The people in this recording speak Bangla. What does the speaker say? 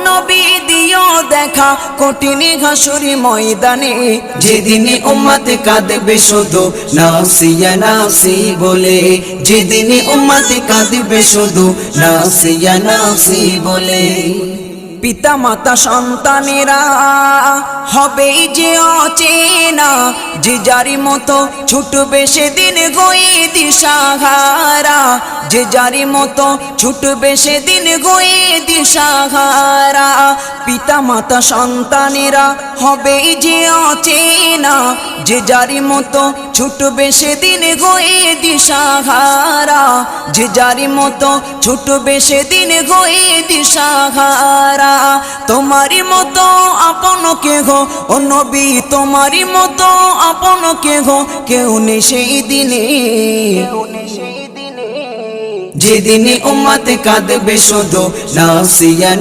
নবী দিও দেখা কঠিন হাসুরি ময়দানে, যেদিনে উম্মত কাঁদবে শুধু নাফসি ইয়া নাফসি বলে, যেদিনে উম্মত কাঁদবে শুধু নাফসি ইয়া নাফসি বলে। পিতা মাতা সন্তানেরা হবে যে অচেনা, যে যারি মতো ছুটবে সেদিন গয়ে দিশাহারা, যে যারি মতো ছুটবে সেদিন গয়ে দিশাহারা। পিতা মাতা সন্তানেরা হবে যে অচেনা, যে যারি মতো ছুটবে সেদিন গয়ে দিশাহারা, যে যারি মতো ছুটবে সেদিন গয়ে দিশাহারা। তোমারি মতো আপন কে গো ও নবী, তোমারি মতো আপন কে গো কেউ নেই সেই দিনে, যেদিনে উম্মত কাঁদবে শুধু নাফসি ইয়া